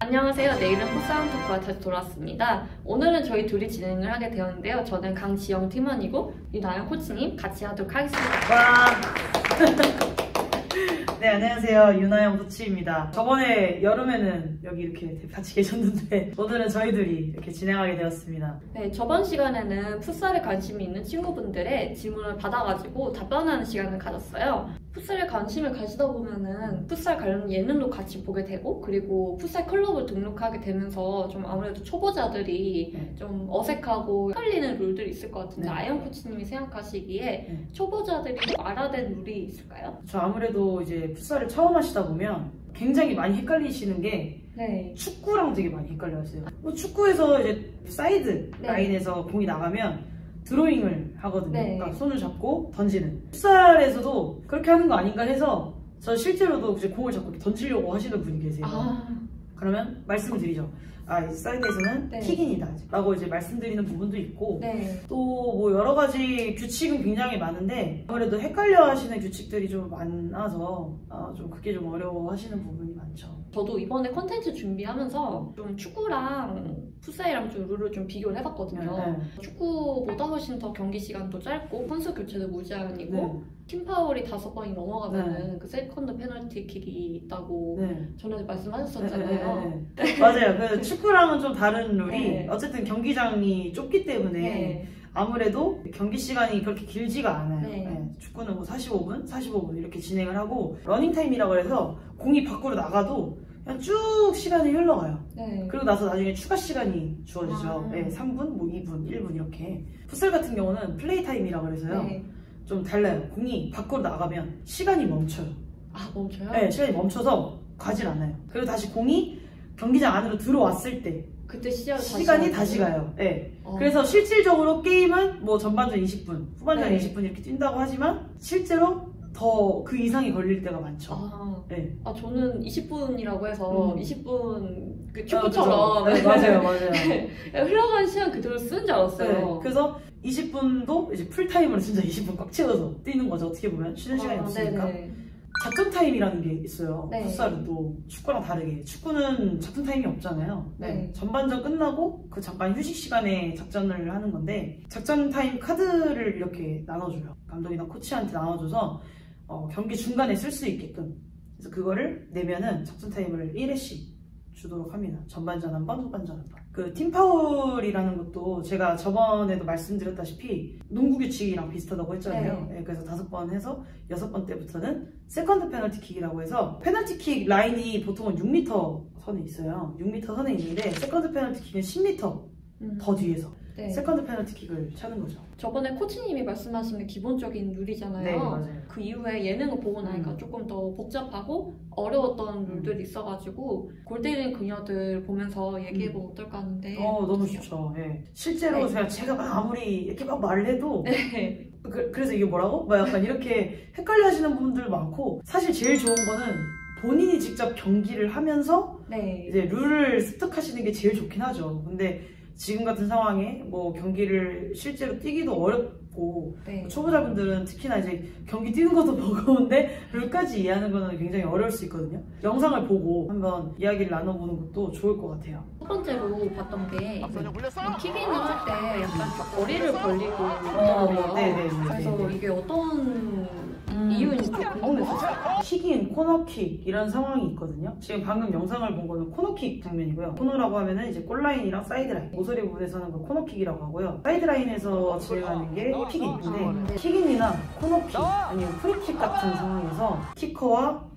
안녕하세요. 내일은 풋사운 토크가 다시 돌아왔습니다. 오늘은 저희 둘이 진행을 하게 되었는데요. 저는 강지영 팀원이고 유나영 코치님 같이 하도록 하겠습니다. 와. 네, 안녕하세요. 유나영 코치입니다. 저번에 여름에는 여기 이렇게 같이 계셨는데 오늘은 저희들이 이렇게 진행하게 되었습니다. 네, 저번 시간에는 풋살에 관심이 있는 친구분들의 질문을 받아가지고 답변하는 시간을 가졌어요. 풋살에 관심을 가지다 보면은 풋살 관련 예능도 같이 보게 되고, 그리고 풋살 클럽을 등록하게 되면서 좀 아무래도 초보자들이 좀 어색하고 헷갈리는 룰들이 있을 것 같은데, 아영 코치님이 생각하시기에 초보자들이 알아야 될 룰이 있을까요? 저 아무래도 이제 풋살을 처음 하시다 보면 굉장히 많이 헷갈리시는 게 축구랑 되게 많이 헷갈려하세요. 뭐 축구에서 이제 사이드 라인에서 공이 나가면 드로잉을 하거든요. 그러니까 손을 잡고 던지는. 풋살에서도 그렇게 하는 거 아닌가 해서 저 실제로도 이제 공을 잡고 던지려고 하시는 분이 계세요. 그러면 말씀을 드리죠. 이 사이드에서는 킥인이다 라고 이제 말씀드리는 부분도 있고, 또 뭐 여러 가지 규칙은 굉장히 많은데 아무래도 헷갈려 하시는 규칙들이 좀 많아서 좀 그게 좀 어려워 하시는 부분이 많죠. 저도 이번에 콘텐츠 준비하면서 좀 축구랑 풋살이랑 좀 룰을 좀 비교를 해봤거든요. 축구보다 훨씬 더 경기 시간도 짧고 선수 교체도 무제한이고 팀 파울이 5번이 넘어가면은 그 세컨드 페널티 킥이 있다고 전에 말씀하셨었잖아요. 맞아요. 그 축구랑은 좀 다른 룰이 어쨌든 경기장이 좁기 때문에 아무래도 경기 시간이 그렇게 길지가 않아요. 축구는 뭐 45분 이렇게 진행을 하고, 러닝타임이라고 해서 공이 밖으로 나가도 그냥 쭉 시간이 흘러가요. 그리고 나서 나중에 추가 시간이 주어지죠. 3분, 뭐 2분, 1분 이렇게. 풋살 같은 경우는 플레이 타임이라고 해서요. 좀 달라요. 공이 밖으로 나가면 시간이 멈춰요. 멈춰요? 네, 시간이 멈춰서 가질 않아요. 그리고 다시 공이 경기장 안으로 들어왔을 때 그때 시간이 다시 가요. 그래서 실질적으로 게임은 뭐 전반전 20분, 후반전 20분 이렇게 뛴다고 하지만 실제로 더 그 이상이 걸릴 때가 많죠. 저는 20분이라고 해서 20분 그 축구처럼 맞아요. 흘러간 시간 그대로 쓰는 줄 알았어요. 그래서 20분도 이제 풀타임으로 진짜 20분 꽉 채워서 뛰는 거죠. 어떻게 보면 쉬는 시간이 없으니까. 작전 타임이라는 게 있어요. 풋살은 또 축구랑 다르게, 축구는 작전 타임이 없잖아요. 전반전 끝나고 그 잠깐 휴식 시간에 작전을 하는 건데, 작전 타임 카드를 이렇게 나눠줘요. 감독이나 코치한테 나눠줘서 경기 중간에 쓸 수 있게끔. 그래서 그거를 내면은 작전 타임을 1회씩 주도록 합니다. 전반전 한 번, 후반전 한 번. 그 팀파울이라는 것도 제가 저번에도 말씀드렸다시피 농구 규칙이랑 비슷하다고 했잖아요. 그래서 5번 해서 6번 때부터는 세컨드 페널티킥이라고 해서, 페널티킥 라인이 보통은 6m 선에 있어요. 6m 선에 있는데 세컨드 페널티킥은 10m 더 뒤에서 세컨드 페널티킥을 차는 거죠. 저번에 코치님이 말씀하신 게 기본적인 룰이잖아요. 맞아요. 그 이후에 예능을 보고 나니까 조금 더 복잡하고 어려웠던 룰들이 있어가지고 골 때리는 그녀들 보면서 얘기해보면 어떨까 하는데. 너무 좋죠. 실제로 제가 막 아무리 이렇게 막 말을 해도 그래서 이게 뭐라고? 막 약간 이렇게 헷갈려 하시는 분들 많고, 사실 제일 좋은 거는 본인이 직접 경기를 하면서 이제 룰을 습득하시는 게 제일 좋긴 하죠. 근데 지금 같은 상황에 뭐 경기를 실제로 뛰기도 어렵고, 초보자분들은 특히나 이제 경기 뛰는 것도 버거운데 룰까지 이해하는 거는 굉장히 어려울 수 있거든요. 영상을 보고 한번 이야기를 나눠보는 것도 좋을 것 같아요. 첫 번째로 봤던 게 킥인을 할 때 약간 거리를 벌리고 있더라고요. 그래서 이게 어떤 이유인지 궁금했어요. 킥인, 코너킥 이런 상황이 있거든요. 지금 방금 영상을 본 거는 코너킥 장면이고요. 코너라고 하면은 이제 골라인이랑 사이드라인, 모서리 부분에서 하는 걸 코너킥이라고 하고요. 사이드라인에서 진행하는 게 킥인인데, 킥인이나 코너킥 아니면 프리킥 같은 상황에서 키커와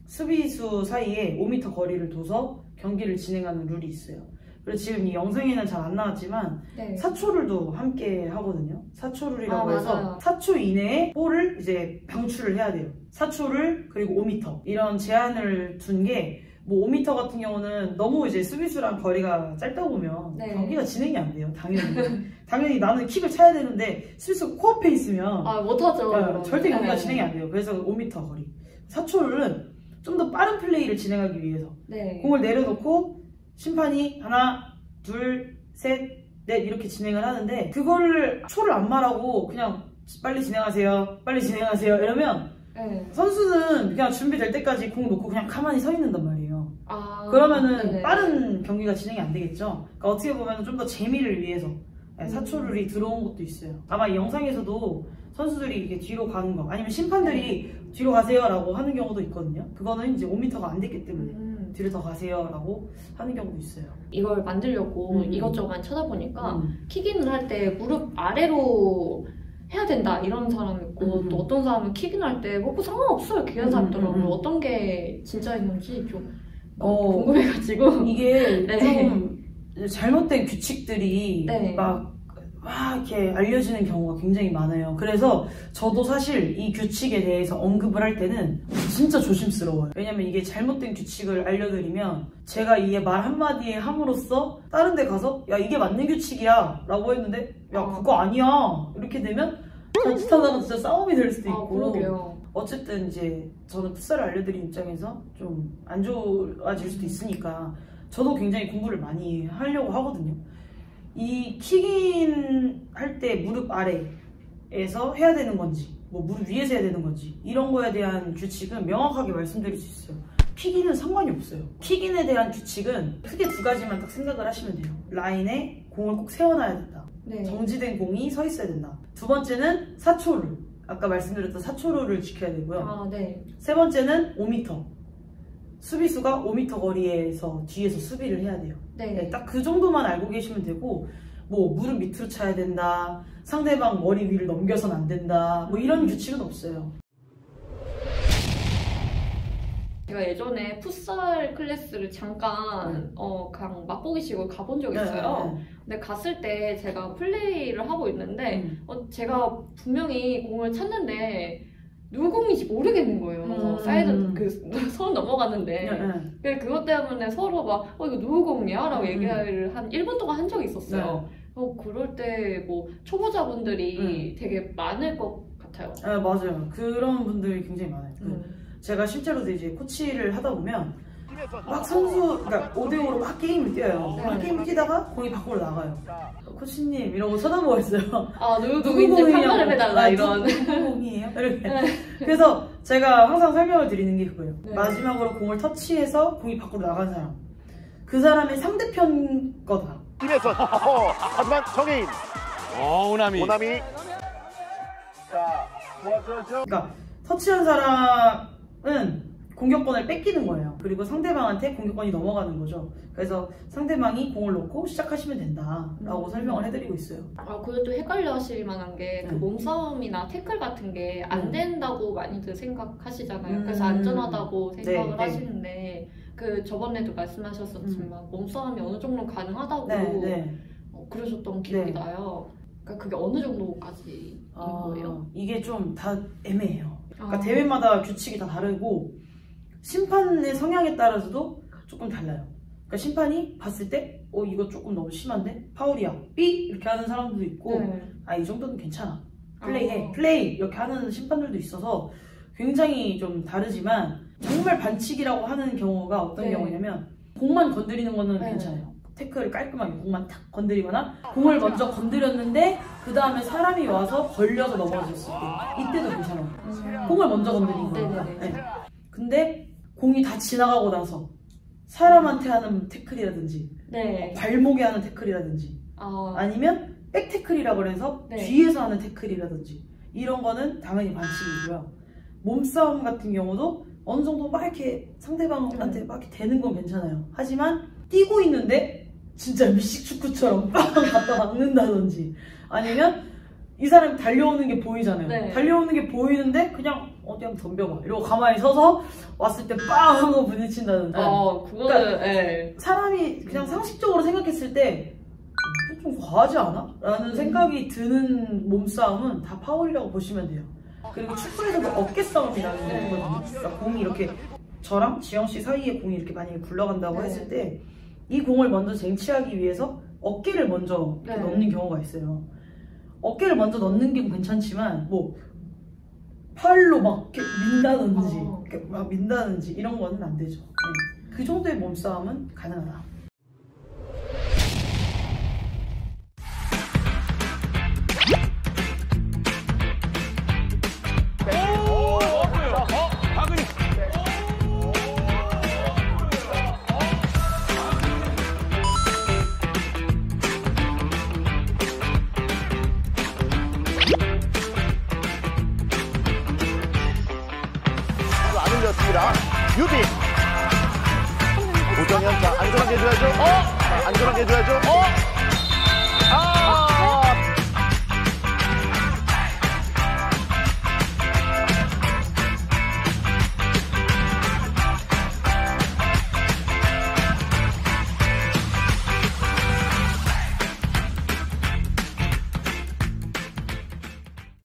수비수 사이에 5m 거리를 둬서 경기를 진행하는 룰이 있어요. 그리고 지금 이 영상에는 잘 안 나왔지만 4초룰도 함께 하거든요. 4초룰이라고 해서 4초 이내에 볼을 이제 방출을 해야 돼요. 4초룰 그리고 5m 이런 제한을 둔 게, 뭐 5m 같은 경우는 너무 이제 수비수랑 거리가 짧다 보면 경기가 진행이 안 돼요. 당연히 나는 킥을 차야 되는데 수비수가 코앞에 있으면 못하죠. 절대 경기가 진행이 안 돼요. 그래서 5m 거리. 4초룰은 좀 더 빠른 플레이를 진행하기 위해서 공을 내려놓고 심판이 하나, 둘, 셋, 넷 이렇게 진행을 하는데, 그거를 초를 안 말하고 그냥 빨리 진행하세요 이러면 선수는 그냥 준비될 때까지 공 놓고 그냥 가만히 서 있는단 말이에요. 거예요. 그러면은 네네. 빠른 경기가 진행이 안 되겠죠. 그러니까 어떻게 보면 좀 더 재미를 위해서 사초룰이 들어온 것도 있어요. 아마 이 영상에서도 선수들이 이렇게 뒤로 가는 거 아니면 심판들이 뒤로 가세요라고 하는 경우도 있거든요. 그거는 이제 5m가 안 됐기 때문에 뒤로 더 가세요라고 하는 경우도 있어요. 이걸 만들려고 이것저것 많이 찾아보니까 킥인을 할 때 무릎 아래로 해야 된다 이런 사람이 있고 또 어떤 사람은 킥인을 할 때 뭐 상관없어요 이렇게 하는 사람 있더라고요. 어떤 게 진짜 있는지 좀 궁금해가지고 이게 네. 좀 잘못된 규칙들이 네. 막 이렇게 알려지는 경우가 굉장히 많아요. 그래서 저도 사실 이 규칙에 대해서 언급을 할 때는 진짜 조심스러워요. 왜냐면 이게 잘못된 규칙을 알려드리면 제가 이 말 한마디에 함으로써 다른 데 가서 야 이게 맞는 규칙이야 라고 했는데 야 그거 아니야 이렇게 되면 자칫하다가 진짜 싸움이 될 수도 있고 그러게요. 어쨌든 이제 저는 풋살을 알려드린 입장에서 좀 안 좋아질 수도 있으니까 저도 굉장히 공부를 많이 하려고 하거든요. 이 킥인 할 때 무릎 아래에서 해야 되는 건지 뭐 무릎 위에서 해야 되는 건지 이런 거에 대한 규칙은 명확하게 말씀드릴 수 있어요. 킥인은 상관이 없어요. 킥인에 대한 규칙은 크게 두 가지만 딱 생각을 하시면 돼요. 라인에 공을 꼭 세워놔야 된다. 네. 정지된 공이 서 있어야 된다. 두 번째는 사초룰. 아까 말씀드렸던 사초룰을 지켜야 되고요. 네. 세 번째는 5m. 수비수가 5m 거리에서 뒤에서 수비를 해야 돼요. 네. 딱 그 정도만 알고 계시면 되고 뭐 무릎 밑으로 차야 된다, 상대방 머리 위를 넘겨서는 안 된다, 뭐 이런 규칙은 없어요. 제가 예전에 풋살 클래스를 잠깐 그냥 맛보기식으로 가본 적이 있어요. 근데 갔을 때 제가 플레이를 하고 있는데 제가 분명히 공을 찼는데 누구 공인지 모르겠는 거예요. 사이드 선 넘어갔는데 그것 때문에 서로 막 이거 누구 공이야? 라고 얘기를 한 1분 동안 한 적이 있었어요. 그럴 때 뭐 초보자분들이 되게 많을 것 같아요. 네, 맞아요. 그런 분들이 굉장히 많아요. 제가 실제로도 이제 코치를 하다 보면 막 선수, 그러니까 5대5로 막 게임을 뛰어요. 막 게임을 뛰다가 공이 밖으로 나가요. 코치님 이러고 쳐다보고 있어요. 누구 공인지 판단을 해달라 이런. 누구 공이에요? 이렇게. 그래서 제가 항상 설명을 드리는 게 그거예요. 마지막으로 공을 터치해서 공이 밖으로 나간 사람. 그 사람의 상대편 거다. 팀에서 하지만 정혜인. 오나미. 자, 도와줘야죠. 그러니까 터치한 사람은 공격권을 뺏기는 거예요. 그리고 상대방한테 공격권이 넘어가는 거죠. 그래서 상대방이 공을 놓고 시작하시면 된다라고 설명을 해드리고 있어요. 그것도 헷갈려 하실 만한 게 그 몸싸움이나 태클 같은 게 안 된다고 많이들 생각하시잖아요. 그래서 안전하다고 생각을 하시는데 저번에도 말씀하셨었지만 몸싸움이 어느 정도 가능하다고 그러셨던 기억이 나요. 그러니까 그게 어느 정도까지인 거예요? 이게 좀 다 애매해요. 그러니까 대회마다 규칙이 다 다르고 심판의 성향에 따라서도 조금 달라요. 그러니까 심판이 봤을 때 이거 조금 너무 심한데? 파울이야. 삐! 이렇게 하는 사람도 있고 이 정도는 괜찮아. 플레이해. 플레이! 이렇게 하는 심판들도 있어서 굉장히 좀 다르지만 정말 반칙이라고 하는 경우가 어떤 경우냐면 공만 건드리는 거는 괜찮아요. 태클을 깔끔하게 공만 탁 건드리거나 공을 먼저 건드렸는데 그 다음에 사람이 와서 걸려서 넘어졌을 때 이때도 괜찮아요. 공을 먼저 건드린 거니까. 근데 공이 다 지나가고 나서 사람한테 하는 태클이라든지 발목에 하는 태클이라든지 아니면 백태클이라고 해서 뒤에서 하는 태클이라든지 이런 거는 당연히 반칙이고요. 몸싸움 같은 경우도 어느 정도 막 이렇게 상대방한테 막 이렇게 대는 건 괜찮아요. 하지만 뛰고 있는데 진짜 미식축구처럼 빵 갖다 박는다든지 아니면 이 사람이 달려오는 게 보이잖아요. 달려오는 게 보이는데 그냥 어디 한번 덤벼봐 이러고 가만히 서서 왔을 때 빵 하고 부딪힌다든지 그거는 사람이 그냥 상식적으로 생각했을 때 좀 과하지 않아? 라는 생각이 드는 몸싸움은 다 파울이라고 보시면 돼요. 그리고 축구에서도 어깨싸움이라는 게 있거든요. 그러니까 공이 이렇게 저랑 지영씨 사이에 공이 이렇게 만약에 굴러간다고 했을 때 이 공을 먼저 쟁취하기 위해서 어깨를 먼저 넣는 경우가 있어요. 어깨를 먼저 넣는 게 괜찮지만 뭐 팔로 막 이렇게 민다든지 이렇게 막 민다든지 이런 거는 안 되죠. 그 정도의 몸싸움은 가능하다. 갑니다. 유빈. 고정현, 자, 안전하게 해줘야죠. 안전하게 해줘야죠.